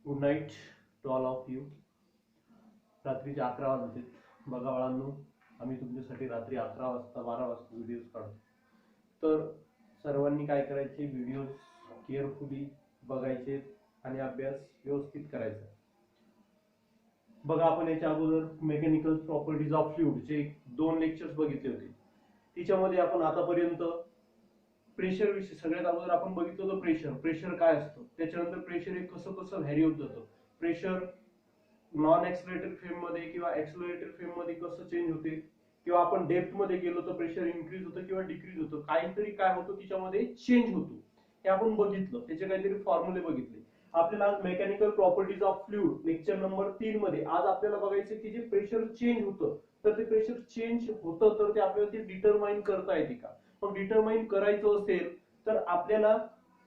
Good night to all of you. रात्रीचे 11 वाजले. बघा बाळांनो, आम्ही तुमच्यासाठी रात्री 11 वाजता 12 वाजता व्हिडिओज काढतो. तर सर्वांनी काय करायचे, व्हिडिओज केअरफुली बघायचे आणि अभ्यास व्यवस्थित करायचा. बघा, आपण याच्या अगोदर मेकॅनिकल प्रॉपर्टीज ऑफ फ्लुइडचे 2 लेक्चर्स बघितले होते. तिच्यामध्ये आपण आतापर्यंत प्रेशर विषयी सगळ्यात अगोदर आपण बघितलं होतं. प्रेशर काय असतं, त्याच्यानंतर प्रेशर हे कसं कसं व्हॅरी होत जातं, प्रेशर नॉन एक्सलरेटेड फेम मध्ये किंवा एक्सलरेटेड फेम मध्ये कसं चेंज होते, किंवा आपण डेप्थ मध्ये गेलो तर प्रेशर इन्क्रीज होतं किंवा डिक्रीज होतं, काहीतरी काय होतं तिच्यामध्ये चेंज होतो, हे आपण बघितलं. त्याचे काहीतरी फॉर्म्युले बघितले. आपल्याला आज mechanical properties of fluid lecture number 3 मध्ये आज आपल्याला बघायचं की जे प्रेशर चेंज होतं, तर ते प्रेशर चेंज होतं तर ते आपल्याला ते डिटरमाइन करता येते का. मग डिटरमाइन करायचं असेल तर आपल्याला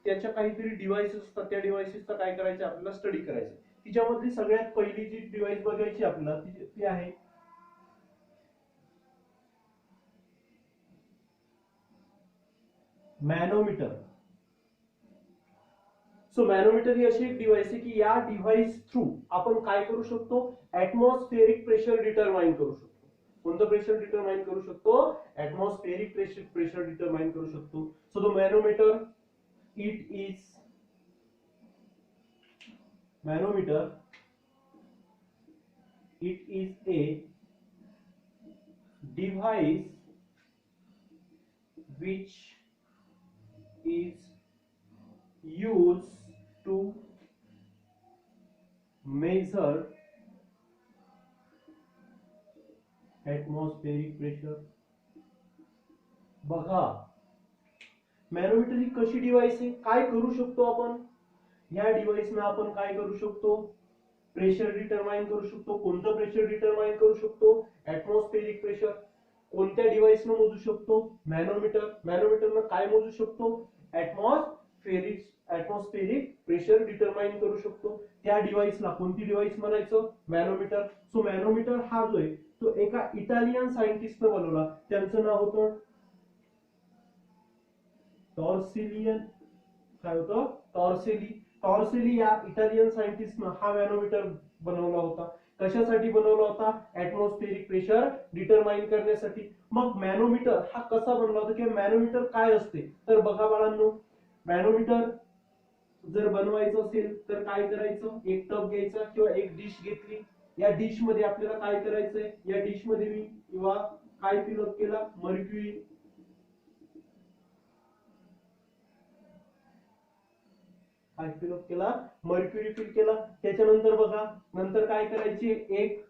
त्याच्या काहीतरी डिव्हाइसेस असतात, त्या डिव्हाइसेसचा काय करायचं, आपल्याला स्टडी करायचं. तिच्यामधली सगळ्यात पहिली जी डिव्हाइस बघायची आपल्याला ती आहे मॅनोमीटर. सो मॅनोमीटर ही अशी एक डिव्हाइस आहे की या डिव्हाइस थ्रू आपण काय करू शकतो, ऍटमॉस्फेरिक प्रेशर डिटरमाइन करू शकतो. कोणतं प्रेशर डिटरमाइन करू शकतो, ऍटमॉस्फेरिक प्रेशर डिटरमाइन करू शकतो. So the manometer it is manometer, it is a device which is used to measure atmospheric pressure. बघा, मॅनोमीटर ही कशी डिव्हाइस आहे, काय करू शकतो आपण या डिव्हाइसनं, आपण काय करू शकतो, प्रेशर डिटरमाइन करू शकतो. कोणतं प्रेशर डिटरमाइन करू शकतो, ऍटमॉस्फेरिक प्रेशर. कोणत्या डिव्हाइसनं मोजू शकतो, मॅनोमीटर. मॅनोमीटरनं काय मोजू शकतो, ऍटमॉस्फेरिक प्रेशर डिटरमाइन करू शकतो. त्या डिव्हाइसला कोणती डिव्हाइस म्हणायचं, मॅनोमीटर. सो मॅनोमीटर हा जो आहे तो एका इटालियन सायंटिस्टनं बनवला. त्यांचं नाव होतं टॉर्सिलियन. काय होतं, टॉर्सेली. टॉर्सेली या इटालियन सायंटिस्टनं हा मॅनोमीटर बनवला होता. कशासाठी बनवला होता, ऍटमॉस्फेरिक प्रेशर डिटरमाइन करण्यासाठी. मग मॅनोमीटर हा कसा बनला होता किंवा मॅनोमीटर काय असते, तर बघा बाळांनो, मॅनोमीटर जर बनवायचं असेल तर काय करायचं, एक टब घ्यायचा किंवा एक डिश घेतली. या डिश मध्ये आपल्याला काय करायचंय, या डिश मध्ये मी किंवा काय फिलअप केला, मर्क्युरी. काय फिलअप केला, मर्क्युरी फिल केला. त्याच्यानंतर बघा, नंतर काय करायचे, एक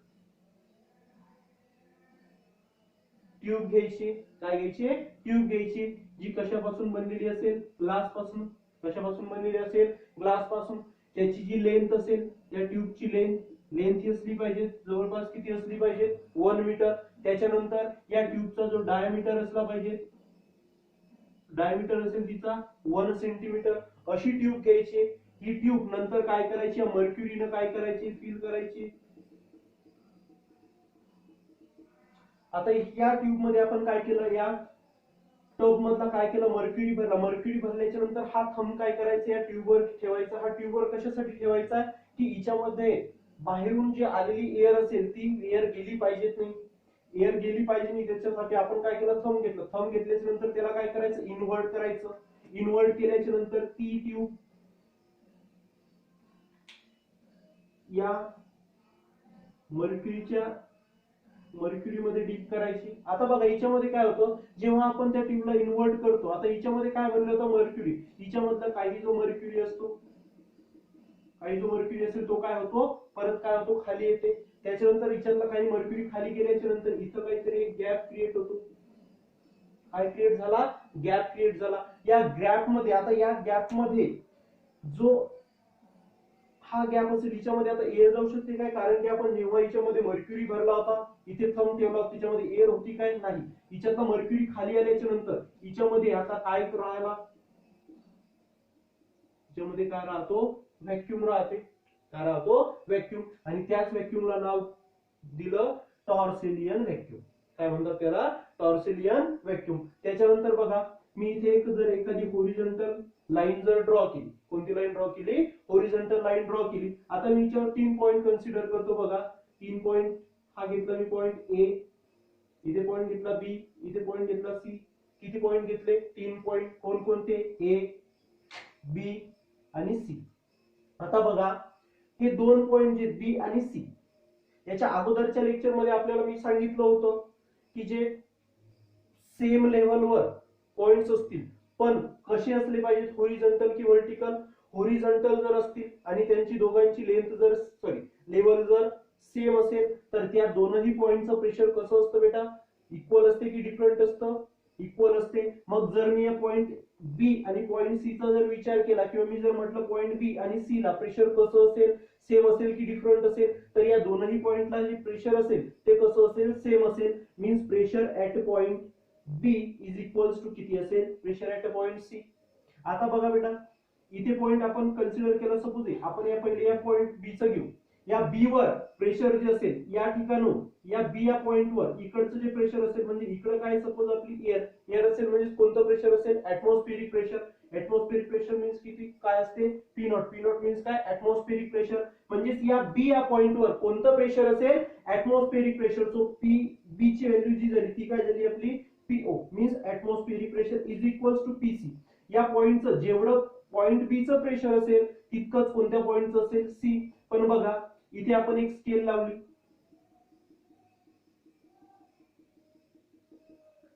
ट्यूब घ्यायची. काय घ्यायची, ट्यूब घ्यायची, जी कशापासून बनलेली असेल, ग्लास पासून. कशापासून बनलेली असेल, ग्लास पासून. त्याची जी लेंथ असेल, त्या ट्यूबची लेंथ ही असली पाहिजे जवळपास किती असली पाहिजे, 1 मीटर. त्याच्यानंतर या ट्यूबचा जो डायमीटर असला पाहिजे, डायमीटर असेल तिचा 1 सेंटीमीटर. अशी ट्यूब घ्यायची. ही ट्यूब नंतर काय करायची, मर्क्युरीनं काय करायची, फिल करायची. आता या ट्यूब मध्ये आपण काय केलं, या टब मधला काय केलं, मर्क्युरी भरला. मर्क्युरी भरल्याच्या नंतर हा थंब काय करायचा, या ट्यूबवर ठेवायचा. हा ट्यूबवर कशासाठी ठेवायचा, की हिच्यामध्ये बाहेरून जी आलेली एअर असेल ती एअर गेली पाहिजेत नाही, एअर गेली पाहिजे नाही, त्याच्यासाठी आपण काय केलं, थंब घेतलं. थंब घेतल्याच्या नंतर त्याला काय करायचं, इन्व्हर्ट करायचं. इन्व्हर्ट केल्याच्या नंतर ती ट्यूब या मर्क्युरी मध्ये डीप करायची. आता बघा, हिच्यामध्ये काय होतं, जेव्हा आपण त्या ट्यूबला इन्व्हर्ट करतो, आता हिच्यामध्ये काय बनलं होतं, मर्क्युरी. हिच्यामधला काही जो मर्क्युरी असतो, काही जो मर्क्युरी असेल तो काय होतो, परत काय होतो, खाली येते. त्याच्यानंतर हिच्यातला काही मर्क्युरी खाली गेल्याच्या नंतर इथं काहीतरी एक गॅप क्रिएट होतो. काय क्रिएट झाला, गॅप क्रिएट झाला. या गॅप मध्ये, आता या गॅप मध्ये जो हा गॅप असेल, हिच्यामध्ये आता एअर जाऊ शकते काय, कारण की आपण जेव्हा हिच्यामध्ये मर्क्युरी भरला होता, इथे थंब ठेवला होता, तिच्यामध्ये एअर होती काय, नाही. हिच्यातला मर्क्युरी खाली आल्याच्या नंतर हिच्यामध्ये आता काय राहिला, हिच्यामध्ये काय राहतो, व्हॅक्युम राहते. काय राहतो, व्हॅक्युम. आणि त्याच व्हॅक्युमला नाव दिलं टॉर्सिलियन व्हॅक्युम. काय म्हणतात त्याला, टॉर्सिलियन व्हॅक्युम. त्याच्यानंतर बघा, मी इथे जर एखादी होरिझॉन्टल लाईन जर ड्रॉ केली, कोणती लाईन ड्रॉ केली? होरिझॉन्टल लाईन ड्रॉ केली. आता मी याच्यावर 3 पॉइंट कन्सिडर करतो बघा. 3 पॉइंट हा घेतला मी पॉइंट ए, इथे पॉइंट घेतला बी, इथे पॉइंट घेतला सी. किती पॉइंट घेतले? 3 पॉइंट. कोणकोणते? ए, बी आणि सी. आता बघा हे 2 पॉइंट जे बी आणि सी, याच्या अगोदरच्या लेक्चर मध्ये आपल्याला मी सांगितलं होतं की जे सेम लेवलवर पॉइंट्स असतील पण कसे असले पाहिजेत? होरिझॉन्टल की व्हर्टिकल? होरिझॉन्टल जर असतील आणि त्यांची दोघांची लेंथ जर लेवल जर सेम असेल तर त्या दोनही पॉइंटचं प्रेशर कसं असतं बेटा? इक्वल असते की डिफरंट असतं? इक्वल असते. मग जर मी या पॉइंट बी आणि पॉइंट सी चा जर विचार केला किंवा मी जर म्हटलं पॉइंट बी आणि सी ला प्रेशर कसं असेल? सेम असेल की डिफरंट असेल? तर या दोनही पॉइंटला जे प्रेशर असेल ते कसं असेल? सेम असेल. Means pressure at point B is equals to किती असेल? Pressure at point C. आता बघा बेटा इथे पॉइंट आपण कन्सिडर केला, सपोज आपण या पहिले या पॉइंट बी चं घेऊ. या बी वर प्रेशर जे असेल या ठिकाणून या बी या पॉइंट वर इकडचं जे प्रेशर असेल म्हणजे इकडे काय सपोज आपली एअर असेल म्हणजे कोणतं प्रेशर असेल? Atmospheric pressure. Atmospheric pressure means किती काय असते? P nought. P not means काय? Atmospheric pressure. म्हणजे या बी या पॉइंट वर कोणतं प्रेशर असेल? Atmospheric pressure. So P B ची व्हॅल्यू जी झाली ती काय झाली आपली? PO means atmospheric pressure is equals to PC. या पॉइंटचं जेवढं पॉइंट बी चं प्रेशर असेल तितकंच कोणत्या पॉइंटचं असेल? सी. पण बघा इथे आपण एक स्केल लावली.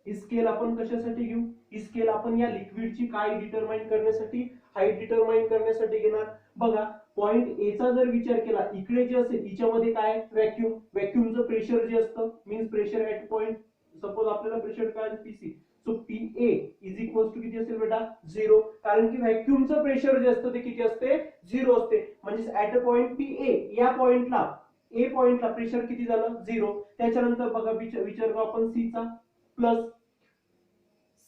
ही स्केल आपण कशासाठी घेऊ? ही स्केल आपण या लिक्विडची काय डिटरमाइन करण्यासाठी? हाईट डिटरमाइन करण्यासाठी घेणार. बघा पॉइंट ए चा जर विचार केला इकडे जे असेल हिच्यामध्ये काय? व्हॅक्यूम. व्हॅक्यूमचं प्रेशर जे असतं means pressure at point, suppose आपल्याला प्रेशर काय? PC. So PA is equals to किती असेल बेटा? 0. कारण की व्हॅक्यूमचं प्रेशर जे असतं ते किती असते? 0 असते. म्हणजे ऍट अ पॉइंट पीए या पॉइंटला ए पॉइंटला प्रेशर किती झालं? 0. त्याच्यानंतर बघा विचार करू आपण सी चा. प्लस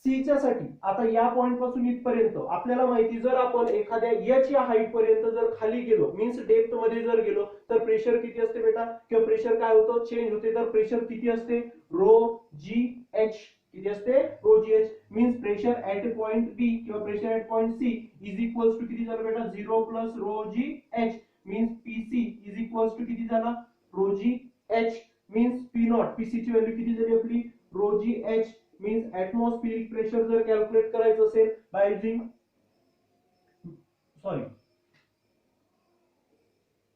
सी च्या साठी आता या पॉइंट पासून इथपर्यंत आपल्याला माहिती जर आपण एखाद्या एच या हाईट पर्यंत जर खाली गेलो मीन्स डेप्थ मध्ये जर गेलो तर प्रेशर किती असते बेटा? किंवा प्रेशर काय होतं? चेंज होते. तर प्रेशर किती असते? Rho g h. किती असते? Rho g h. Means pressure at point B किंवा pressure at point C is equals to किती झालं बेटा? 0 plus rho g h. Means PC is equals to किती झाला? Rho g h. Means P nought. PC ची value किती झाली आपली? Rho g h. Means atmospheric pressure जर कॅल्क्युलेट करायचं असेल बाय युजिंग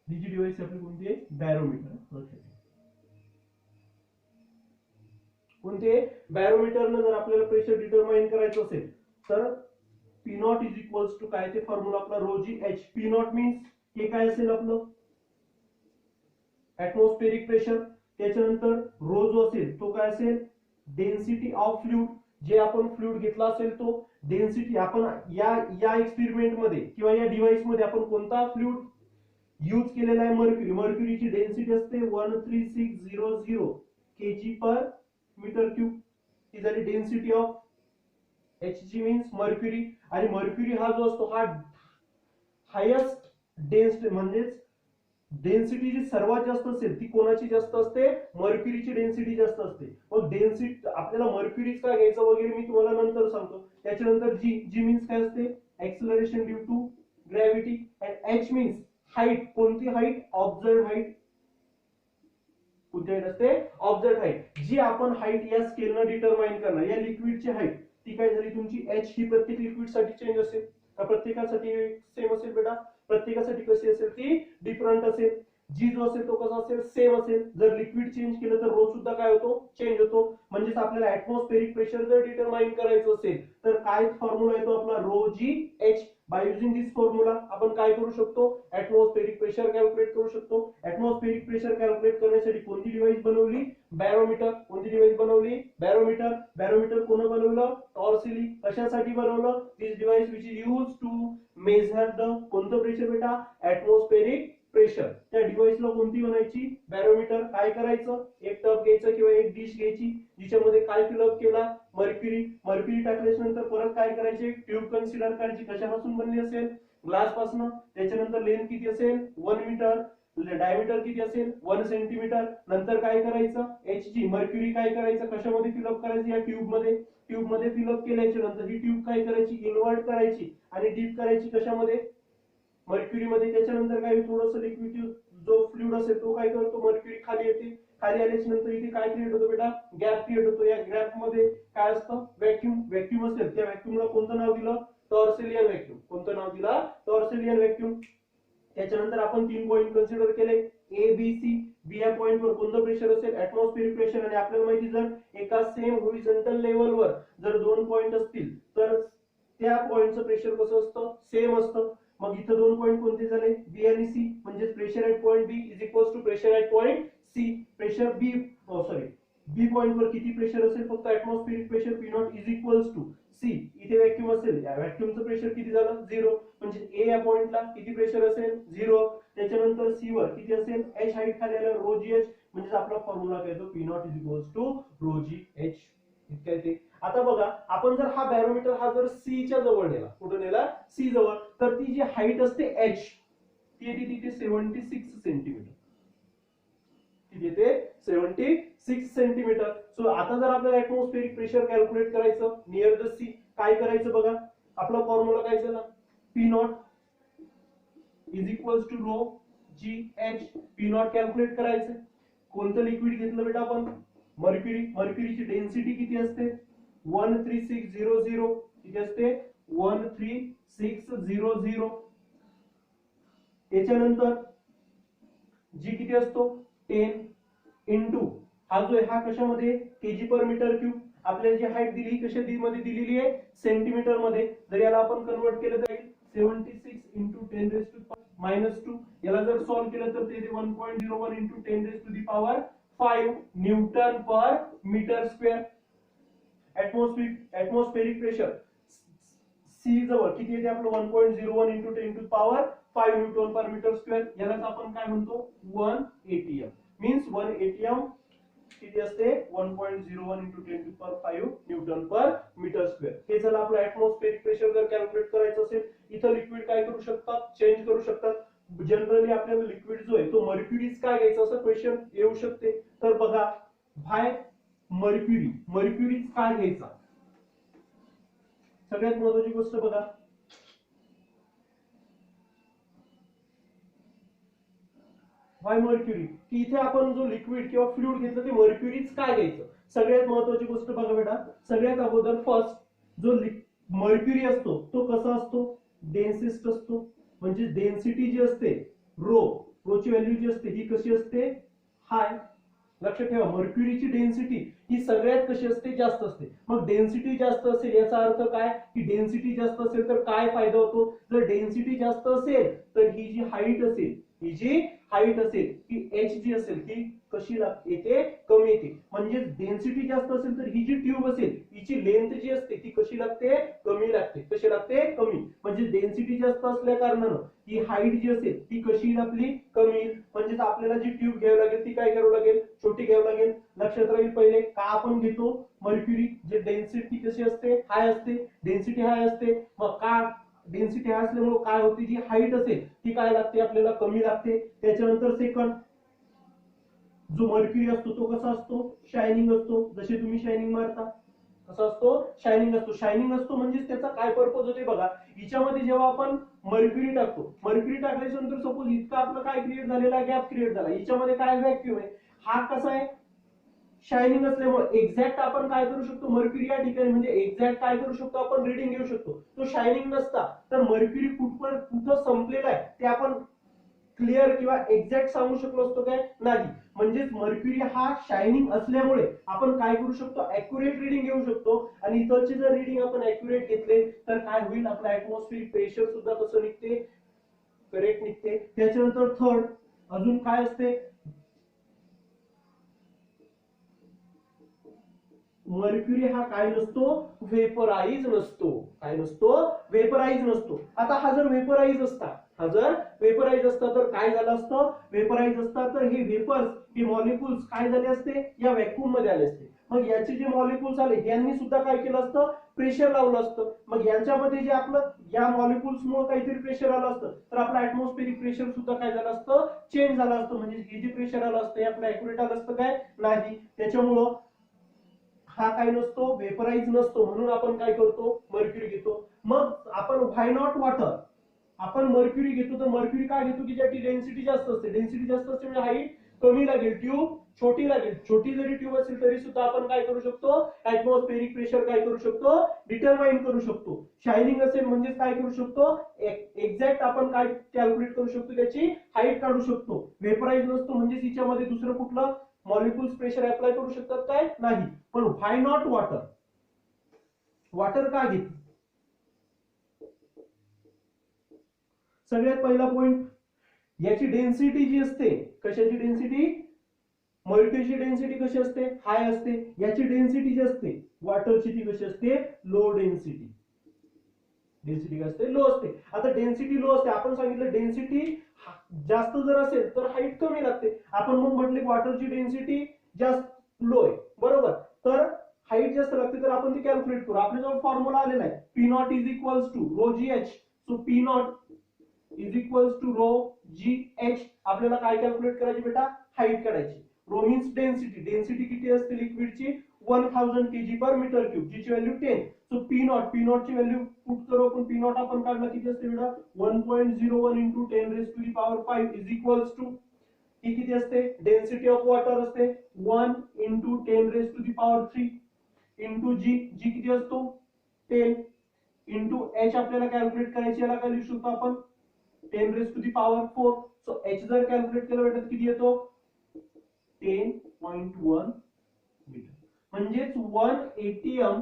ही जी डिव्हाइस आपली कोणती आहे? बॅरोमीटर. कोणते? बॅरोमीटरनं जर आपल्याला प्रेशर डिटरमाइन करायचं असेल तर P not is equals to काय? ते फॉर्म्युला आपला rho g h. P not means हे काय असेल आपलं? Atmospheric pressure. त्याच्यानंतर रो जो असेल तो काय असेल? Density of fluid. जे आपण फ्लुइड घेतला असेल तो डेन्सिटी. आपण या एक्सपेरिमेंट मध्ये किंवा या डिव्हाइस मध्ये आपण कोणता फ्लुइड यूज केलेला आहे? मर्क्युरी. मर्क्युरीची डेन्सिटी असते 13600 kg पर मीटर क्यूब. ही झाली density of Hg means mercury. आणि मर्क्युरी हा जो असतो हा हायेस्ट डेन्सिटी म्हणजेच डेन्सिटी जी सर्वात जास्त असेल ती कोणाची जास्त असते? मर्क्युरीची डेन्सिटी जास्त असते. मग डेन्सिटी आपल्याला मर्क्युरीच काय घ्यायचं वगैरे मी तुम्हाला नंतर सांगतो. त्याच्यानंतर जी मीन्स काय असते? Acceleration due to gravity. And h means height. कोणती हाईट? Observe height. कोणती हाईट असते? Observe height. जी आपण हाईट या स्केलनं डिटरमाइन करणार. या लिक्विडची हाईट ती काय झाली तुमची? एच. ही प्रत्येक लिक्विड साठी चेंज असेल का प्रत्येकासाठी सेम असेल बेटा? प्रत्येकासाठी कशी असेल? ती डिफरंट असेल. जी जो असेल तो कसा असेल? सेम असेल. जर लिक्विड चेंज केलं तर रो सुद्धा काय होतो? चेंज होतो. म्हणजेच आपल्याला ऍटमॉस्फेरिक प्रेशर जर डिटरमाइन करायचं असेल तर काय फॉर्म्युला येतो आपला? Rho g h. By using this formula आपण काय करू शकतो? ऍटमॉस्फेरिक प्रेशर कॅल्क्युलेट करू शकतो. ऍटमॉस्फेरिक प्रेशर कॅल्क्युलेट करण्यासाठी कोणती डिव्हाइस बनवली? बॅरोमीटर. कोणती डिव्हाइस बनवली? बॅरोमीटर. बॅरोमीटर कोण बनवलं? टॉर्सिली. कशासाठी बनवलं? This device which is use to measure the कोणतं प्रेशर बेटा? Atmospheric pressure. त्या डिव्हाइसला कोणती बनायची? बॅरोमीटर. काय करायचं? एक टब घ्यायचं किंवा एक डिश घ्यायची जिच्यामध्ये काय फिलअप केला? मर्क्युरी. मर्क्युरी टाकल्यानंतर परत काय करायचे? ट्यूब कन्सिडर करायची. कशापासून बनली असेल? ग्लास पासून. त्याच्यानंतर लेंथ किती असेल? 1 मीटर. डायमीटर किती असेल 1 सेंटीमीटर. नंतर काय करायचं, Hg मर्क्युरी काय करायचं, कशामध्ये फिलअप करायचं, या ट्यूब मध्ये फिलअप केल्याच्या नंतर ही ट्यूब काय करायची, इन्व्हर्ट करायची आणि डीप करायची कशामध्ये, मर्क्युरी मध्ये. त्याच्यानंतर काय थोडस लिक्विड जो फ्लुइड असेल तो काय करतो, मर्क्युरी खाली येते. खाली आल्याच्या नंतर इथे काय क्रिएट होतो बेटा, गॅप क्रिएट होतो. या गॅप मध्ये काय असतं, व्हॅक्यूम असेल. त्या व्हॅक्यूमला कोणतं नाव दिलं, टॉर्सिलियन व्हॅक्यूम. कोणतं नाव दिलं, टॉर्सिलियन व्हॅक्यूम. त्याच्यानंतर आपण 3 पॉइंट कन्सिडर केले, ए बी सी. बी या पॉइंट वर कोणतं प्रेशर असेल, ऍटमॉस्फेरिक प्रेशर. आणि आपल्याला माहिती जर एका सेम हॉरिझॉन्टल लेवलवर जर 2 पॉइंट असतील तर त्या पॉइंटचं प्रेशर कसं असतं, सेम असतं. मग इथं 2 पॉइंट कोणते झाले, बी आणि सी. म्हणजे pressure at point B is equals to pressure at point C. Pressure B B point वर किती प्रेशर असेल, फक्त atmospheric pressure P not is equals to C. इथे व्हॅक्यूम असेल, या व्हॅक्यूमचं प्रेशर किती झालं, 0. म्हणजे ए या पॉइंटला किती प्रेशर असेल, 0. त्याच्यानंतर सी वर किती असेल, एच हाईट खाली आलं, रो जी एच. म्हणजे आपला फॉर्म्युला काय येतो, P not is equals to rho g h. इतका येते. आता बघा, आपण जर हा बॅरोमीटर हा जर सी च्या जवळ नेला, कुठे नेला, सी जवळ, तर ती जी हाईट असते एच ती येते तिथे 76 सेंटीमीटर. किती येते, 76 सेंटीमीटर. सो आता जर आपल्याला ऍटमॉस्फेरिक प्रेशर कॅल्क्युलेट करायचं नियर द सी, काय करायचं बघा, आपला फॉर्म्युला काय झाला, P not is equals to rho g h. P not calculate करायचं. कोणतं लिक्विड घेतलं बेटा आपण, मर्क्युरी. मर्क्युरीची डेन्सिटी किती असते, 13600. किती असते, 13600. त्याच्यानंतर जी किती असतो, 10 इंटू हा जो आहे हा कशामध्ये, केजी पर मीटर क्यूब. आपल्याला जी हाईट दिली कशा मध्ये दिलेली आहे, सेंटीमीटर मध्ये. जर याला आपण कन्वर्ट केलं जाईल 76 इंटू 10⁻². याला जर सॉल्व्ह केलं तर ते 1.01 into 10⁵ newton per metre square. Atmospheric pressure sea जवळ किती येते आपलं, 1.01 into 10⁵ newton per metre square. यालाच आपण काय म्हणतो, 1 atm. मीन्स 1 atm किती असते, 1.01 into 10⁵ newton per metre square. हे झालं आपलं ऍटमॉस्फेरिक प्रेशर. जर कॅल्क्युलेट करायचं असेल, इथं लिक्विड काय करू शकतात, चेंज करू शकतात. जनरली आपल्याला लिक्विड जो आहे तो मर्क्युरीच काय घ्यायचा असं क्वेश्चन येऊ शकते. तर बघा, बाय मर्क्युरीच काय घ्यायचा. सगळ्यात महत्वाची गोष्ट बघा, वाय मर्क्युरी, की इथे आपण जो लिक्विड किंवा फ्लुइड घेतलं ते मर्क्युरीच काय घ्यायचं. सगळ्यात महत्वाची गोष्ट बघा बेटा, सगळ्यात अगोदर फर्स्ट जो मर्क्युरी असतो तो कसा असतो, डेन्सिस्ट असतो. म्हणजे डेन्सिटी जी असते रोची व्हॅल्यू जी असते ही कशी असते, हाय. लक्षात ठेवा, मर्क्युरीची डेन्सिटी ही सगळ्यात कशी असते, जास्त असते. मग डेन्सिटी जास्त असेल याचा अर्थ काय, की डेन्सिटी जास्त असेल तर काय फायदा होतो, जर डेन्सिटी जास्त असेल तर ही जी हाईट असेल ती एच जी असेल ती कशी येते, कमी येते. म्हणजे डेन्सिटी जास्त असेल तर ही जी ट्यूब असेल हिची लेंथ जी असते ती कशी लागते, कमी लागते. कशी लागते, कमी. म्हणजे डेन्सिटी जास्त असल्या कारणानं ही हाईट जी असेल ती कशी आपली कमी. म्हणजे आपल्याला जी ट्यूब घ्यावी लागेल ती काय करावं लागेल, छोटी घ्यावी लागेल. लक्षात राहील पहिले का आपण घेतो मर्क्युरी, जे डेन्सिटी कशी असते, हाय असते. डेन्सिटी हाय असते. मग का डेन्सिटी हाय असल्यामुळे काय होते, जी हाईट असेल ती काय लागते, आपल्याला कमी लागते. त्याच्यानंतर सेकंड जो मर्क्युरी असतो तो कसा असतो, शायनिंग असतो. जसे तुम्ही शायनिंग मारता कसा असतो, शायनिंग असतो. शायनिंग असतो म्हणजे त्याचा काय पर्पज होते बघा. हिच्यामध्ये जेव्हा आपण मर्क्युरी टाकल्याच्या नंतर सपोज इतका आपलं काय क्रिएट झालेला, गॅप क्रिएट झाला. हिच्यामध्ये काय व्हॅक्यूम आहे, हा कसा आहे, शायनिंग असल्यामुळे एक्झॅक्ट आपण काय करू शकतो, मर्क्युरी या ठिकाणी म्हणजे एक्झॅक्ट काय करू शकतो, आपण रिडिंग घेऊ शकतो. तो शायनिंग नसता तर मर्क्युरी कुठं संपलेला आहे ते आपण क्लिअर किंवा एक्झॅक्ट सांगू शकलो असतो काय, नाही. म्हणजेच मर्क्युरी हा शायनिंग असल्यामुळे आपण काय करू शकतो, अॅक्युरेट रिडिंग घेऊ शकतो. आणि इथलचे जर रिडिंग आपण अॅक्युरेट घेतले तर काय होईल, आपलं ऍटमॉस्फेरिक प्रेशर सुद्धा कसं निघते, करेक्ट निघते. त्याच्यानंतर थर्ड अजून काय असते, मर्क्युरी हा काय नसतो, वेपराइज नसतो. काय नसतो, वेपराइज नसतो. आता हा जर वेपराइज असता तर काय झालं असतं, वेपराइज असता तर हे वेपर्स, हे मॉलिक्युल्स काय झाले असते, या व्हॅक्यूम मध्ये आले असते. मग याचे जे मॉलिक्युल्स आले यांनी सुद्धा काय केलं असतं, प्रेशर लावलं असतं. मग यांच्यामध्ये जे आपलं या मॉलिक्युल्स मुळे काहीतरी प्रेशर आलं असतं तर आपलं ऍटमॉस्फेरिक प्रेशर सुद्धा काय झालं असतं, चेंज झालं असतं. म्हणजे हे जे प्रेशर आलं असतं हे आपलं ऍक्युरेट आलं असतं काय, नाही. त्याच्यामुळं हा काय नसतो, वेपराईज नसतो. म्हणून आपण काय करतो, मर्क्युरी घेतो. मग आपण व्हाय नॉट वॉटर, आपण मर्क्युरी घेतो तर मर्क्युरी काय घेतो की ज्याची डेन्सिटी जास्त असते. डेन्सिटी जास्त असते म्हणजे हाईट कमी लागेल, ट्यूब छोटी लागेल. छोटी जरी ट्यूब असेल तरी सुद्धा आपण काय करू शकतो, ऍटमॉस्फेरिक प्रेशर काय करू शकतो, डिटरमाइन करू शकतो. शायनिंग असेल म्हणजे काय करू शकतो, एक्झॅक्ट आपण काय कॅल्क्युलेट करू शकतो, त्याची हाईट काढू शकतो. वेपराईज नसतो म्हणजे तिच्यामध्ये दुसरं कुठलं मॉलिक्युल्स प्रेशर अप्लाय करू शकतात काय, नाही. पण व्हाय नॉट वॉटर, वॉटर का घेत, सगळ्यात पहिला पॉइंट, याची डेन्सिटी जी असते, कशाची डेन्सिटी, मॉलिक्युलची डेन्सिटी कशी असते, हाय असते. याची डेन्सिटी जी असते वॉटरची ती कशी असते, लो डेन्सिटी. डेन्सिटी काय असते, लो असते. आता डेन्सिटी लो असते, आपण सांगितलं डेन्सिटी जास्त जर असेल तर हाईट कमी लागते. आपण मग म्हटले वॉटरची डेन्सिटी जास्त लो आहे, बरोबर, तर हाईट जास्त लागते. तर आपण ती कॅल्क्युलेट करू. आपल्याजवळ फॉर्म्युला आलेला आहे, P not is equals to rho g h. So P not is equals to rho g h. आपल्याला काय कॅल्क्युलेट करायची बेटा, हाईट काढायची. रो मीन्स डेन्सिटी, डेन्सिटी किती असते लिक्विडची, 1000 kg पर मीटर क्यूब, जिची व्हॅल्यू 10. सो पी नॉट ची व्हॅल्यू पुट करू आपण. पी नॉट आपण काढलं किती असते बेटा, 1.01 into 10 raise to the power 5 is equals to, ही किती असते, डेन्सिटी ऑफ वॉटर असते 1 into 10 raise to the power 3 into g, g किती असतो 10 इंटू एच. आपल्याला कॅल्क्युलेट करायची, याला काय लिहू शकतो आपण, 10 raise to the power 4. So h जर कॅल्क्युलेट केलं बेटा किती येतो, 10.1 मीटर. म्हणजेच 1 एटीएम,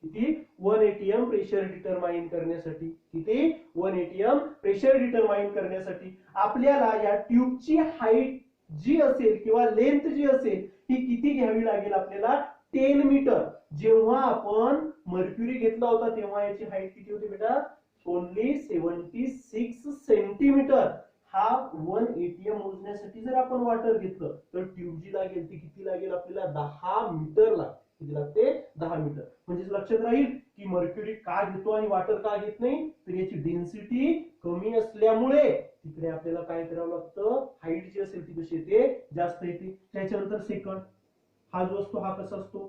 किती, 1 एटीएम प्रेशर डिटरमाइन करण्यासाठी, किती, 1 एटीएम प्रेशर डिटरमाइन करण्यासाठी आपल्याला या ट्यूबची हाईट जी असेल किंवा लेंथ जी असेल ही किती घ्यावी लागेल, आपल्याला 10 मीटर. जेव्हा आपण मर्क्युरी घेतला होता तेव्हा याची हाईट किती होती बेटा, ओनली 76 सेंटीमीटर. हा 1 एटीएम मोजण्यासाठी जर आपण वॉटर घेतलं तर ट्यूब जी लागेल ती किती लागेल, आपल्याला 10 मीटर लागते. किती लागते, 10 मीटर. म्हणजे लक्षात राहील की मर्क्युरी का घेतो आणि वॉटर का घेत नाही, तर याची डेन्सिटी कमी असल्यामुळे तिकडे आपल्याला काय करावं लागतं, हाईट जी असेल ती कशी येते, जास्त येते. त्याच्यानंतर सेकंड, हा जो असतो हा कसा असतो,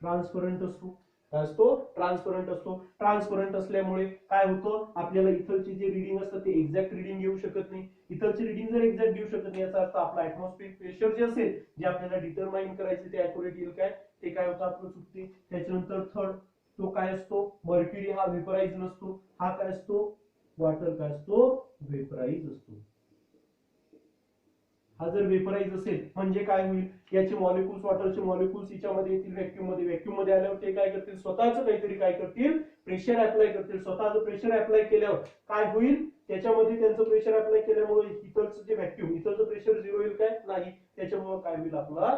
ट्रान्सपरंट असतो. काय असतो, ट्रान्सपरंट असतो. ट्रान्सपरंट असल्यामुळे काय होतं, आपल्याला इथलची जे रिडिंग असतं ते एक्झॅक्ट रिडिंग घेऊ शकत नाही. इथलची रिडिंग जर एक्झॅक्ट घेऊ शकत नाही याचा अर्थ आपला ऍटमॉस्फिअरिक प्रेशर जे असेल, जे आपल्याला डिटरमाइन करायचे ते अॅक्युरेट येईल काय, ते काय होतं आपलं चुकते. त्याच्यानंतर थर्ड, तो काय असतो, मर्क्युरी हा वेपराईज नसतो. हा काय असतो, वॉटर काय असतो, वेपराईज असतो. हा जर वेपराईज असेल म्हणजे काय होईल, याचे मॉलिक्युल्स, वॉटरचे मॉलिक्युल्स याच्यामध्ये येतील व्हॅक्यूम मध्ये. व्हॅक्यूम मध्ये आल्यावर ते काय करतील, स्वतःच काहीतरी काय करतील, प्रेशर अप्लाय करतील. स्वतःच प्रेशर अप्लाय केल्यावर काय होईल, त्याच्यामध्ये त्यांचं प्रेशर अप्लाय केल्यामुळे इथलचं जे व्हॅक्यूम, इथलचं प्रेशर झिरो होईल काय, नाही. त्याच्यामुळे काय होईल, आपला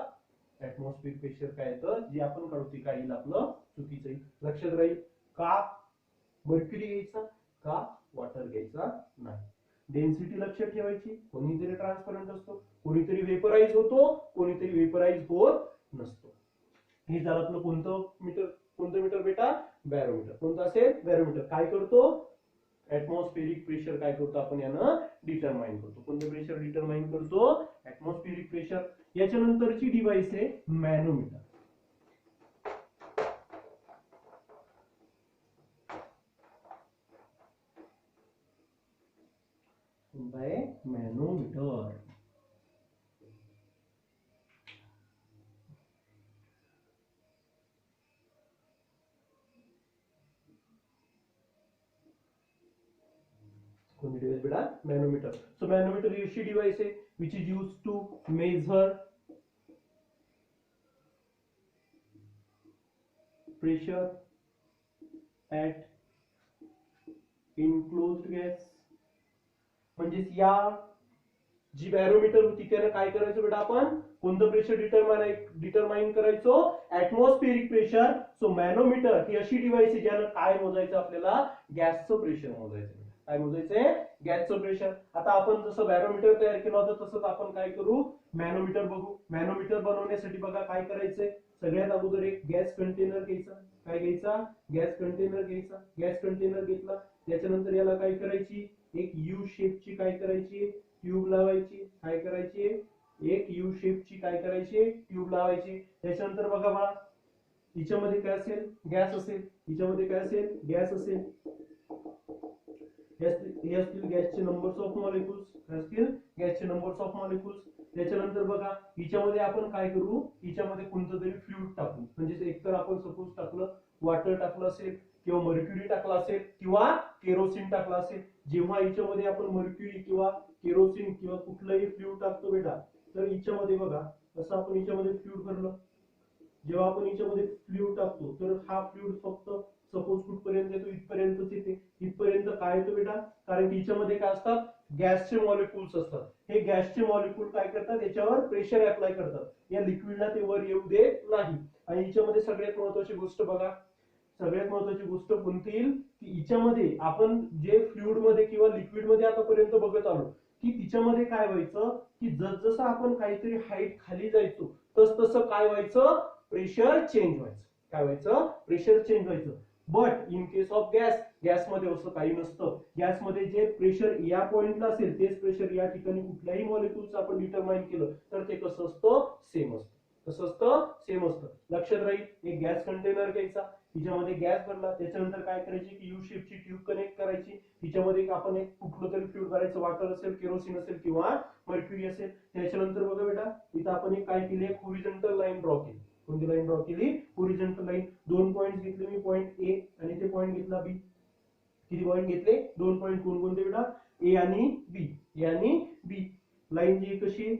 ऍटमॉस्फिअरिक प्रेशर काय येतं, जे आपण काढू काय येईल, आपलं चुकीचं येईल. लक्षात राहील, का मर्क्युरी घ्यायचा, का वॉटर घ्यायचा नाही. डेन्सिटी लक्षात ठेवायची, कोणीतरी ट्रान्सपरंट असतो, कोणीतरी वेपराईज होतो, कोणीतरी वेपराईज होत नसतो. हे झालं आपलं कोणतं मीटर, कोणतं मीटर बेटा, बॅरोमीटर. कोणतं असेल, बॅरोमीटर. काय करतो, ऍटमॉस्फेरिक प्रेशर काय करतो आपण यानं डिटरमाइन करतो. कोणतं प्रेशर डिटरमाइन करतो, ऍटमॉस्फेरिक प्रेशर. याच्यानंतरची डिव्हाइस आहे मॅनोमीटर. मॅनोमीटर, कोणती डिव्हाइस बेटा, मॅनोमीटर. सो मॅनोमीटर ही अशी डिव्हाइस आहे which is use to measure pressure at enclosed gas. म्हणजे या जी बॅरोमीटर होती त्यानं काय करायचं बेटा, आपण कोणतं प्रेशर डिटरमाइन करायचो, ऍटमॉस्फेरिक प्रेशर. सो मॅनोमीटर ही अशी डिव्हाइस आहे ज्यानं काय मोजायचं, आपल्याला गॅसचं प्रेशर मोजायचं. काय मोजायचंय? गॅसचं प्रेशर. आता आपण जसं बॅरोमीटर तयार केलं होतं तसंच आपण काय करू? मॅनोमीटर बघू. मॅनोमीटर बनवण्यासाठी बघा काय करायचंय? सगळ्यात अगोदर एक गॅस कंटेनर घ्यायचा. काय घ्यायचा? गॅस कंटेनर घ्यायचा. गॅस कंटेनर घेतला, त्याच्यानंतर याला काय करायची? एक यू शेपची काय करायची? ट्यूब लावायची. काय करायची? एक यू शेपची काय करायची? ट्यूब लावायची. त्याच्यानंतर बघा बाळा, हिच्यामध्ये काय असेल? गॅस असेल. हिच्यामध्ये काय असेल? गॅस असेल. हे असतील गॅसचे नंबर्स ऑफ मॉलिक्युल्स. काय असतील? गॅसचे नंबर्स ऑफ मॉलिक्युल्स. त्याच्यानंतर बघा, हिच्यामध्ये आपण काय करू? हिच्यामध्ये कोणतं तरी फ्लुइड टाकू. म्हणजे एकतर आपण सपोज टाकलं वॉटर टाकलं असेल, किंवा मर्क्युरी टाकला असेल, किंवा केरोसिन टाकला असेल. जेव्हा हिच्यामध्ये आपण मर्क्युरी किंवा केरोसिन किंवा कुठलंही फ्लुइड टाकतो बेटा, तर हिच्यामध्ये बघा असं आपण हिच्यामध्ये फ्लुइड भरलं. जेव्हा आपण हिच्यामध्ये फ्लुइड टाकतो तर हा फ्लुइड फक्त सपोज कुठपर्यंत येतो? इथपर्यंतच येते. इथपर्यंत काय येतो बेटा? कारण हिच्यामध्ये काय असतात? गॅसचे मॉलिक्युल्स असतात. हे गॅसचे मॉलिक्युल काय करतात? याच्यावर प्रेशर अप्लाय करतात. या लिक्विडला ते वर येऊ देत नाही. आणि हिच्यामध्ये सगळ्यात महत्वाची गोष्ट बघा, सगळ्यात महत्वाची गोष्ट कोणती येईल? की हिच्यामध्ये आपण जे फ्लुइड मध्ये किंवा लिक्विड मध्ये आतापर्यंत बघत आलो की तिच्यामध्ये काय व्हायचं? की जसजसं आपण काहीतरी हाईट खाली जायचो तस तसं काय व्हायचं? प्रेशर चेंज व्हायचं. काय व्हायचं? प्रेशर चेंज व्हायचं. But in case of gas, गॅसमध्ये असं काही नसतं. गॅसमध्ये जे प्रेशर या पॉइंटला असेल तेच प्रेशर या ठिकाणी कुठल्याही मॉलिक्युलचं आपण डिटरमाइन केलं तर ते कसं असतं? सेम असतं. कसं असतं? सेम असतं. लक्षात राहील. एक गॅस कंटेनर घ्यायचा, तिच्यामध्ये गॅस भरला, त्याच्यानंतर काय करायची? की यू शेपची ट्यूब कनेक्ट करायची. तिच्यामध्ये आपण एक कुठलं तरी फ्लुइड भरायचं. वॉटर असेल, केरोसिन असेल, किंवा मर्क्युरी असेल. त्याच्यानंतर बघा बेटा, इथं आपण एक काय केली? हॉरिझॉन्टल लाईन ड्रॉ केली. कोणती लाईन ड्रॉ केली? Horizontal line. दोन पॉइंट घेतले मी, पॉइंट ए आणि ते पॉइंट घेतला बी. किती पॉइंट घेतले? दोन पॉइंट. कोणकोणते बेटा? ए आणि बी. ए आणि बी. लाईन जी कशी?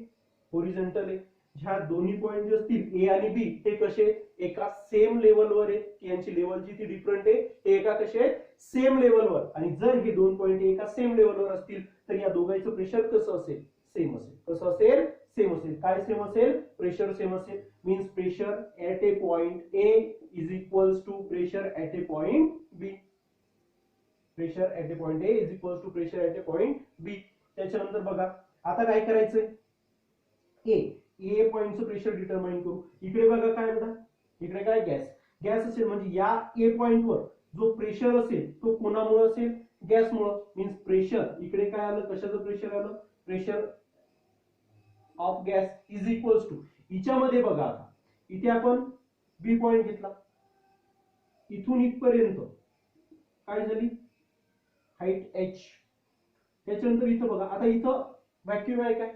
हॉरिझॉन्टल आहे. ह्या दोन्ही पॉइंट जे असतील ए आणि बी ते कसे? एका सेम लेवलवर आहेत. की यांची लेवल जी ती डिफरंट आहे. हे एका कसे आहेत? सेम लेवलवर. आणि जर हे दोन पॉइंट एका सेम लेवलवर असतील तर या दोघांचं प्रेशर कसं असेल? सेम असेल. कसं असेल? सेम असेल. काय सेम असेल? प्रेशर सेम असेल. Means pressure at a point A is equals to pressure at a point B. Pressure at a point A is equals to pressure at a point B. त्याच्यानंतर बघा आता काय करायचंय? ए पॉइंटचं pressure determine करू. इकडे बघा काय बेटा? इकडे काय? गॅस. गॅस असेल म्हणजे या ए पॉइंटवर जो प्रेशर असेल तो कोणामुळे असेल? गॅसमुळे. मीन्स प्रेशर इकडे काय आलं? कशाचं प्रेशर आलं? Pressure of gas is equals to, हिच्यामध्ये बघा आता इथे आपण बी पॉइंट घेतला, इथून इथपर्यंत काय झाली? Height H. त्याच्यानंतर इथं बघा, आता इथं व्हॅक्यूम आहे काय?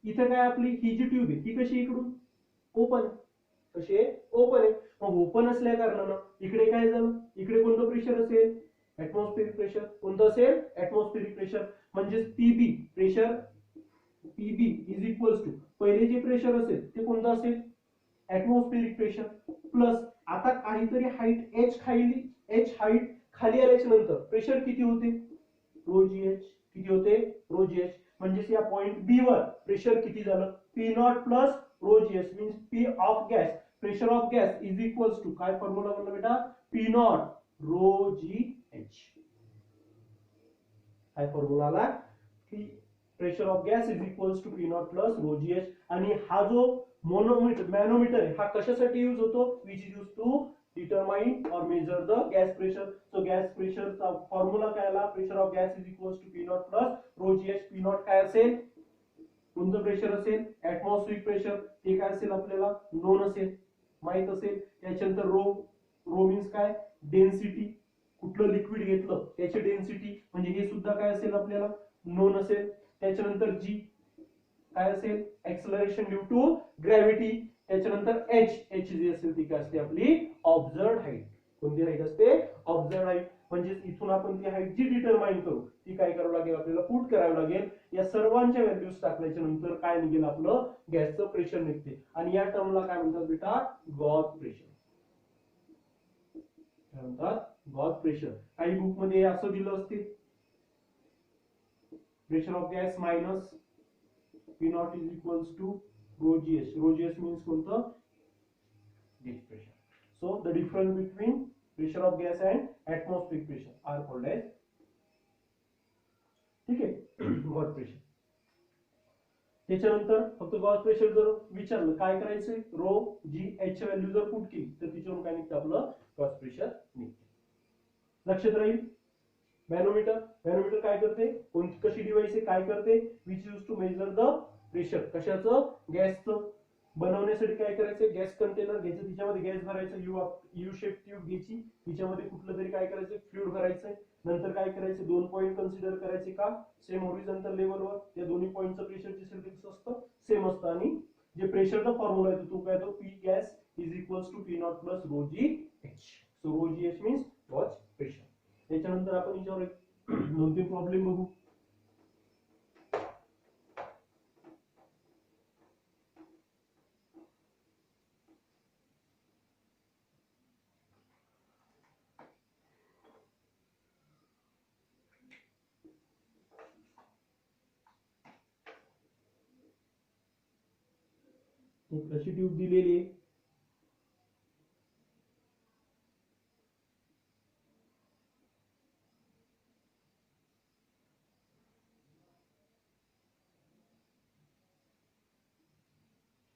इथं काय आपली ही जी ट्यूब आहे ही कशी? इकडून ओपन. कशी आहे? ओपन आहे. मग ओपन असल्या कारणानं इकडे काय झालं? इकडे कोणतं प्रेशर असेल? Atmospheric pressure. कोणतं असेल? Atmospheric pressure. म्हणजे PB pressure, PB is equals to पहिले जे प्रेशर असेल ते कोणतं असेल? Atmospheric pressure. प्लस आता काहीतरी हाईट एच खाली, एच हाईट खाली आल्याच्या नंतर प्रेशर किती होते? Rho g h. किती होते? Rho g h. म्हणजे या पॉइंट बी वर प्रेशर किती झालं? P not plus rho g h. Means P of gas, pressure of gas is equals to काय फॉर्म्युला बनला बेटा? P not rho g h. काय फॉर्म्युला आला? की pressure of gas is equals to P not plus rho g h. आणि हा जो manometer आहे हा कशासाठी यूज होतो? Which is use to determine or measure the gas pressure. So gas प्रेशरचा फॉर्म्युला काय आला? Pressure of gas is equals to P not plus rho g h. P nought काय असेल? कोणतं प्रेशर असेल? Atmospheric pressure. ते काय असेल आपल्याला नोन असेल, माहित असेल. त्याच्यानंतर रो, रो मीन्स काय? डेन्सिटी. कुठलं लिक्विड घेतलं त्याची डेन्सिटी, म्हणजे हे सुद्धा काय असेल आपल्याला? नोन असेल. त्याच्यानंतर जी काय असेल? Acceleration due to gravity. त्याच्यानंतर एच, एच जी असेल ती काय असते? आपली ऑब्झर्व्ड हाईट. कोणती हाईट असते? ऑब्झर्व्ड हाईट. म्हणजे इथून आपण ती हाईट जी डिटरमाइन करू ती काय करावं लागेल? आपल्याला पुट करावं लागेल. या सर्वांच्या व्हॅल्यूज टाकल्याच्या नंतर काय निघेल? आपलं गॅसचं प्रेशर निघते. आणि या टर्मला काय म्हणतात बेटा? Gauss pressure. काय म्हणतात? Gauss pressure. काही बुक मध्ये असं दिलं असते, pressure of gas minus P not is equals to rho g h. Rho g h means कोणतं? Gauge pressure. So the difference between pressure of gas and atmospheric pressure are called as ठीक आहे gauge pressure. त्याच्यानंतर फक्त gauge pressure जर विचारलं काय करायचंय, row g H value जर पुट केली तर तिच्यावरून काय निघतं आपलं गॉज प्रेशर निघतं. लक्षात राहील. मॅनोमीटर, मॅनोमीटर काय करते, कोणती कशी डिव्हाइस आहे, काय करते, which use to measure the pressure, कशाचं, गॅसचं. बनवण्यासाठी काय करायचं, गॅस कंटेनर घ्यायचं, तिच्यामध्ये गॅस भरायचं, यू शेप ट्यूब घ्यायची, तिच्यामध्ये कुठलं तरी काय करायचं फ्लुइड भरायचं. नंतर काय करायचं, 2 पॉईंट कन्सिडर करायचे का, सेम हॉरिझॉन्टल लेवलवर, त्या दोन्ही पॉईंटचं प्रेशर जे कसं असतं सेम असतं. आणि जे प्रेशरचा फॉर्म्युला आहे तो काय, तो P gas is equals to P not plus rho g h. So rho g h means gauge pressure. त्याच्यानंतर आपण याच्यावर 2-3 प्रॉब्लेम बघू. एक अशी ट्यूब दिलेली आहे,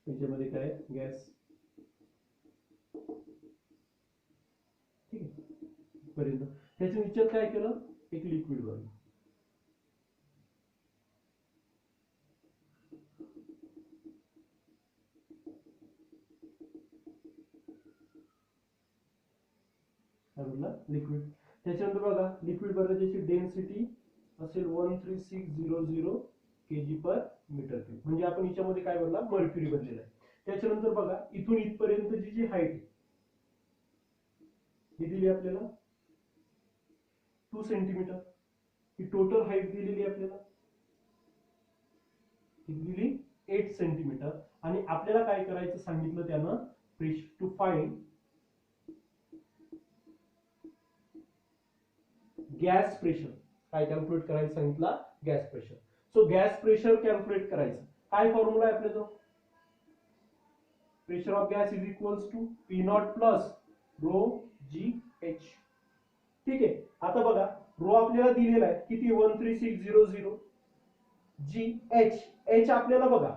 त्याच्यामध्ये काय गॅस, ठीक आहे पर्यंत. त्याच्या विचार काय केलं, एक लिक्विड भरलं. काय भरलं, लिक्विड. त्याच्यानंतर बघा लिक्विड भरलं, त्याची डेन्सिटी असेल 13600 kg per मीटर क्यूब. म्हणजे आपण याच्यामध्ये काय भरला, मर्क्युरी भरलेला आहे. त्याच्यानंतर बघा इथून इथपर्यंतची जी हाईट ही दिली आपल्याला 2 सेंटीमीटर. ही टोटल हाईट दिलेली आपल्याला दिली 8 सेंटीमीटर. आणि आपल्याला काय करायचं सांगितलं त्यानं, टू फाइंड गॅस प्रेशर. काय कॅल्क्युलेट करायचं सांगितलं, gas pressure. So gas pressure calculate करायचं. काय फॉर्म्युला आहे आपल्याला, pressure of gas is equals to P not plus rho g h. ठीक आहे. आता बघा रो आपल्याला दिलेला आहे किती, 13600. जी एच, एच आपल्याला बघा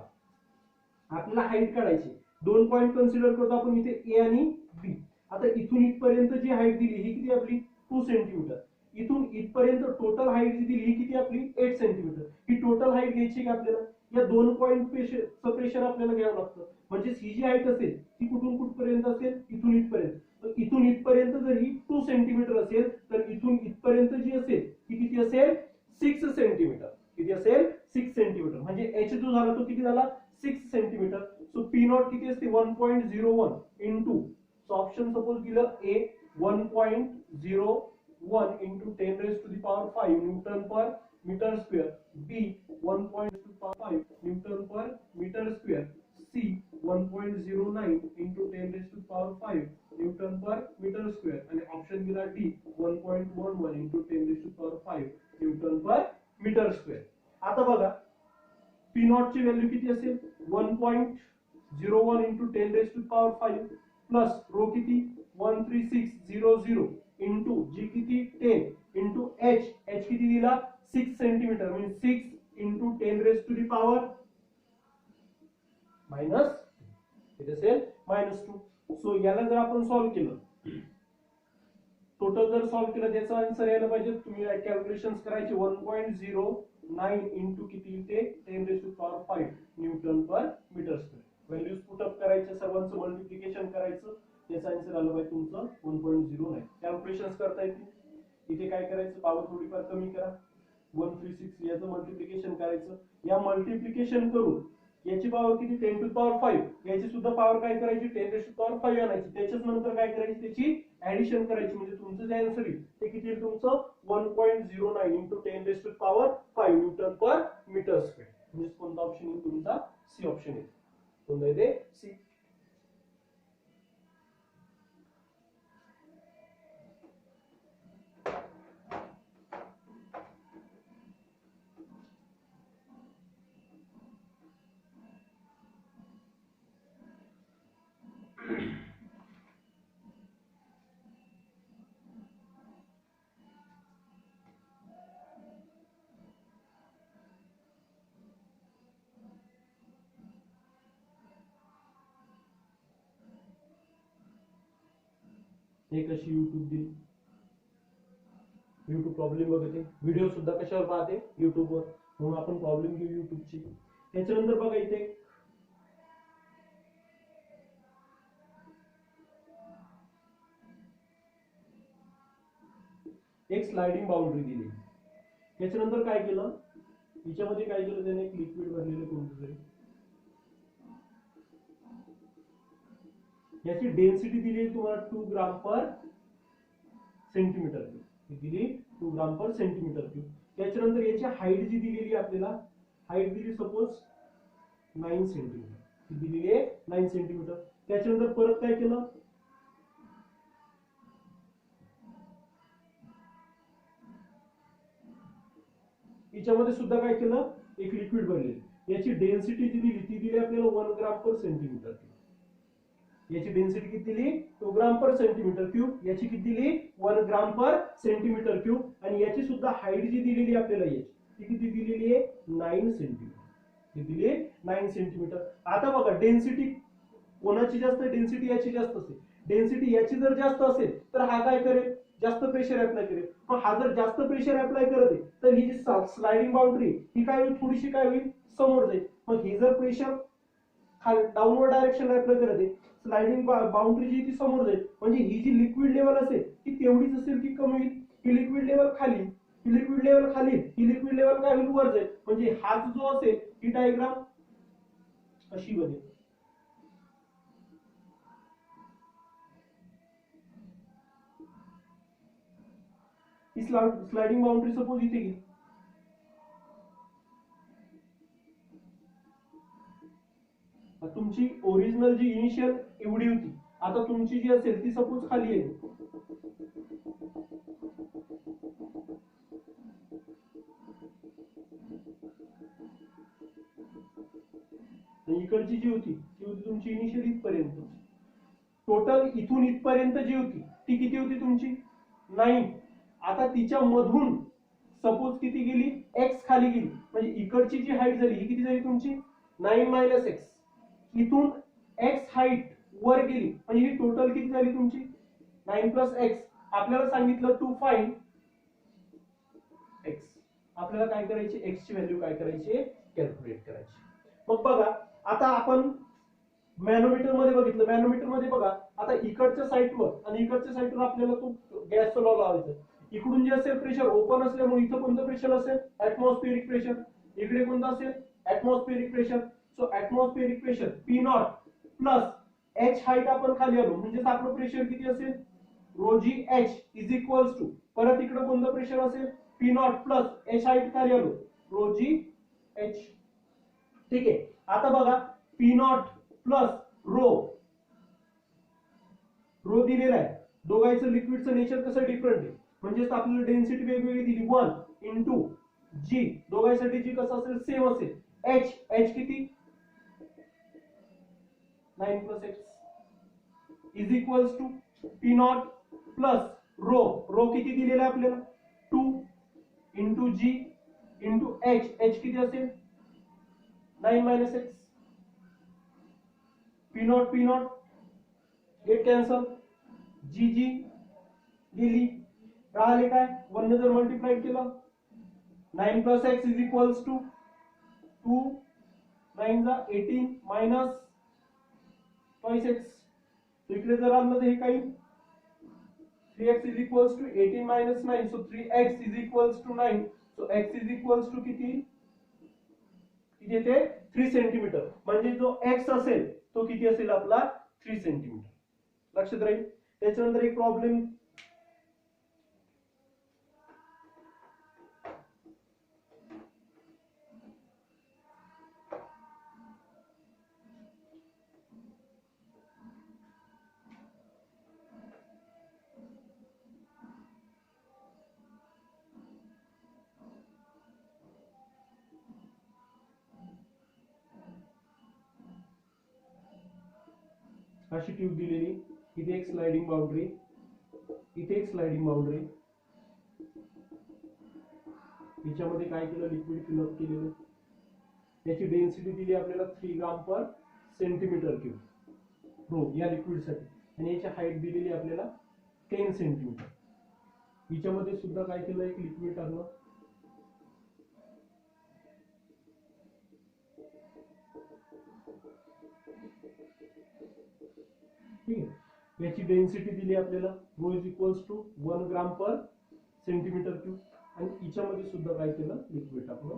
आपल्याला हाईट काढायची, 2 पॉईंट कन्सिडर करतो आपण इथे ए आणि बी. आता इथून इथपर्यंत जी हाईट दिली ही किती आपली 2 सेंटीमीटर. इथून इथपर्यंत टोटल हाईट जी दिली ही किती आपली 8 सेंटीमीटर. ही टोटल हाईट घ्यायची का आपल्याला, या 2 पॉईंट प्रेशर आपल्याला घ्यावं लागतं. म्हणजे ही जी हाईट असेल ती कुठून कुठपर्यंत असेल, इथून इथपर्यंत. तर इथून इथपर्यंत जर ही 2 सेंटीमीटर असेल तर इथून इथपर्यंत जी असेल ती किती असेल, 6 सेंटीमीटर. किती असेल, 6 सेंटीमीटर. म्हणजे एच जो झाला तो किती झाला, 6 सेंटीमीटर. सो पी नॉट किती असते, 1.01 इंटू, सो ऑप्शन सपोज दिलं A 1.01 into 10 raise to the power 5 newton per metre square, B 1.5 newton per metre square, C 1.09 into 10 raise to power 5 newton per metre square. आणि option दिला D 1.11 into 10 raise to power 5 newton per metre square. आता बघा P not ची value किती असेल, 1.01 into 10 raise to power 5 plus rho किती 13600 into जी किती 10 into h, h किती दिला 6 सेंटीमीटर. म्हणजे 6 into 10 raise to the power minus किती असेल, -2. सो याला जर आपण सॉल्व्ह केलं, टोटल जर सॉल्व्ह केलं त्याचा आन्सर यायला पाहिजे. तुम्ही कॅल्क्युलेशन्स करायचे, 1.09 इंटू किती ते 10 raise to power 5 newton per metre square. Values put up करायचे, सर्वांचं मल्टिप्लिकेशन करायचं, त्याचा आन्सर आलं पाहिजे तुमचं 1.09. कॅल्क्युलेशन्स करता येते. इथे काय करायचं, पॉवर थोडीफार कमी करा, 136 याचं मल्टिप्लिकेशन करायचं. या मल्टिप्लिकेशन करून याची पॉवर किती 10 टू पॉवर 5, याची सुद्धा पॉवर काय करायची 10 रेज टू पॉवर 5 आणायची. त्याच्याच नंतर काय करायची, त्याची ऍडिशन करायची. म्हणजे तुमचं जे आन्सर येईल ते किती येईल, तुमचं 1.09 into 10 raise to power 5 newton per metre square. म्हणजे कोणता ऑप्शन येईल तुमचा, सी ऑप्शन येईल. कोणता येते, सी. एक अशी युट्यूब दिली, युट्यूब प्रॉब्लेम बघते, व्हिडिओ सुद्धा कशावर पाहते, युट्यूबवर, म्हणून आपण प्रॉब्लेम घेऊ युट्यूबची. त्याच्यानंतर बघा इथे एक स्लाइडिंग बाउंड्री दिली. त्याच्यानंतर काय केलं, याच्यामध्ये काय केलं त्याने, एक लिक्विड भरलेलं कोणतं तरी, याची डेन्सिटी दिली तुम्हाला 2 ग्राम पर सेंटीमीटर क्यूब, दिली 2 ग्राम पर सेंटीमीटर क्यूब. त्याच्यानंतर याची हाईट जी दिलेली आपल्याला, हाईट दिली सपोज 9 सेंटीमीटर, ती दिलेली आहे 9 सेंटीमीटर. त्याच्यानंतर परत काय केलं, याच्यामध्ये सुद्धा काय केलं, एक लिक्विड भरले, याची डेन्सिटी जी दिली ती दिली आपल्याला 1 ग्राम पर सेंटीमीटर क्यूब. याची डेन्सिटी किती दिली, 2 ग्राम पर सेंटीमीटर क्यूब. याची किती दिली, 1 ग्राम पर सेंटीमीटर क्यूब. आणि याची सुद्धा हाईट जी दिलेली आपल्याला याची ती किती दिलेली आहे, 9 सेंटीमीटर, ती दिली 9 सेंटीमीटर. आता बघा डेन्सिटी कोणाची जास्त, डेन्सिटी याची जास्त असेल, डेन्सिटी याची जर जास्त असेल तर हा काय करेल, जास्त प्रेशर अप्लाय करेल. मग हा जर जास्त प्रेशर अप्लाय करत आहे तर ही जी स्लाइडिंग बाउंड्री ही काय होईल, थोडीशी काय होईल, समोर जाईल. मग ही जर प्रेशर डाऊनवर्ड डायरेक्शन अप्लाय करत आहे, स्लाइडिंग बाउंड्री जी ती समोर जाईल, म्हणजे ही जी लिक्विड लेवल असेल ती तेवढीच असेल की कमी होईल. ही लिक्विड लेवल खाली, ही लिक्विड लेवल खाली, ही लिक्विड लेवल काय होईल, वर जाईल. म्हणजे हाच जो असेल ही डायग्राम अशी बनेल. ही स्लाइडिंग बाउंड्री सपोज इथे घेईल, तुमची ओरिजिनल जी इनिशियल एवढी होती, आता तुमची जी असेल ती सपोज खाली आहे. इकडची जी होती ती होती तुमची इनिशियल इथपर्यंत. टोटल इथून इथपर्यंत जी होती ती किती होती तुमची, 9. आता तिच्या मधून सपोज किती गेली, x खाली गेली, म्हणजे इकडची जी हाईट झाली ही किती झाली तुमची, 9 मायनस x. इथून x हाईट वर गेली, म्हणजे ही टोटल किती झाली तुमची, 9 प्लस x. आपल्याला सांगितलं टू फाइंड x, आपल्याला काय करायची, x ची व्हॅल्यू काय करायची, कॅल्क्युलेट करायची. मग बघा आता आपण मॅनोमीटर मध्ये बघितलं, मॅनोमीटर मध्ये बघा आता इकडच्या साईडवर आणि इकडच्या साईडवर आपल्याला तो गॅसचा लॉ लावायचा. इकडून जे असेल प्रेशर ओपन असल्यामुळे इथं कोणतं प्रेशर असेल, ऍटमॉस्फेरिक प्रेशर. इकडे कोणतं असेल, atmospheric pressure. So atmospheric pressure P not plus h height आपण खाली आलो, म्हणजेच आपलं प्रेशर किती असेल, rho g h is equals to, परत इकडे कोणतं प्रेशर असेल, P not plus h height खाली आलो, रो जी एच. ठीक आहे. आता बघा P not plus rho, rho दिलेला आहे, दोघांचं लिक्विडचं नेचर कसं डिफरंट आहे, म्हणजेच आपल्याला डेन्सिटी वेगवेगळी दिली, 1 इंटू जी, दोघांसाठी जी कसं असेल, सेम असेल. एच, एच किती, 9 plus x is equals to P not plus rho, rho किती दिलेला आहे आपल्याला, 2 into g into h, h किती असेल, 9 minus x. P nought get cancel, g g गेली, राहिले काय, 1 ने जर मल्टिप्लाय केलं, 9 plus x is equals to 2 9 जा 18 मायनस ट्वाइस एक्स. इकडे जर आणलं तर हे काही 3x is equals to 18 minus 9, so 3x is equals to 9. So x is equals to किती, किती येते, 3 सेंटीमीटर. म्हणजे जो x असेल तो किती असेल आपला, 3 सेंटीमीटर. लक्षात राहील. त्याच्यानंतर एक प्रॉब्लेम, अशी ट्यूब दिलेली, इथे एक स्लाइडिंग बाउंड्री, इथे एक स्लाइडिंग बाउंड्री. याच्यामध्ये काय केलं, लिक्विड फिलअप केलेलं, याची डेन्सिटी दिली आपल्याला 3 ग्राम पर सेंटीमीटर क्यूब रो या लिक्विड साठी, आणि याची हाईट दिलेली आपल्याला 10 सेंटीमीटर. हिच्यामध्ये सुद्धा काय केलं, एक लिक्विड टाकलं. ठीक आहे. याची डेन्सिटी दिली आपल्याला, rho is equals to 1 gram per centimetre cube. आणि हिच्यामध्ये सुद्धा काय केलं, लिक्विड टाकलं.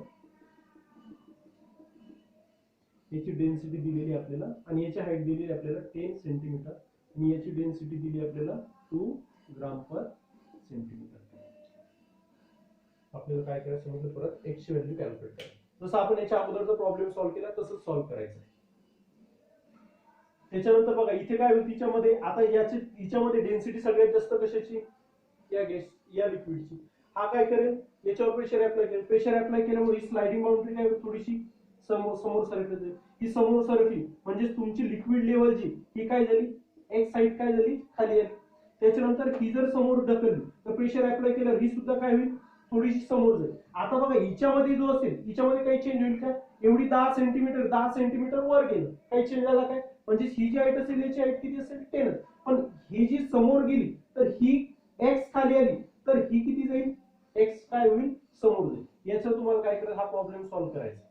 याची डेन्सिटी दिलेली आपल्याला आणि याची हाईट दिलेली आपल्याला 10 सेंटीमीटर आणि याची डेन्सिटी दिली आपल्याला 2 ग्राम पर सेंटीमीटर. आपल्याला काय करायचं समजलं, परत एक्सची व्हॅल्यू कॅल्क्युलेट करायची. जसं आपण याच्या अगोदरचा प्रॉब्लेम सॉल्व्ह केला तसंच सॉल्व्ह करायचं. त्याच्यानंतर बघा इथे काय होईल, तिच्यामध्ये आता हिच्यामध्ये डेन्सिटी सगळ्यात जास्त कशाची, या गॅस या लिक्विडची. हा काय करेल, याच्यावर प्रेशर अप्लाय करेल. प्रेशर अप्लाय केल्यामुळे ही स्लायडिंग बाउंड्री काय थोडीशी समोर सरकली जाईल. ही समोर सरकली म्हणजे तुमची लिक्विड लेवल जी ही काय झाली, एक साइड काय झाली, खाली आली. त्याच्यानंतर ही जर समोर ढकलली तर प्रेशर अप्लाय केल्यावर ही सुद्धा काय होईल, थोडीशी समोर जाईल. आता बघा हिच्यामध्ये जो असेल हिच्यामध्ये काही चेंज होईल का, एवढी 10 सेंटीमीटर वर गेलं, काही चेंज झाला काय, म्हणजे ही जी हाईट असेल याची हाईट किती असेल, 10. पण ही जी समोर गेली तर ही एक्स खाली आली तर ही किती जाईल, एक्स काय होईल, समोर जाईल. याचं तुम्हाला काय करायचं, हा प्रॉब्लेम सॉल्व्ह करायचा.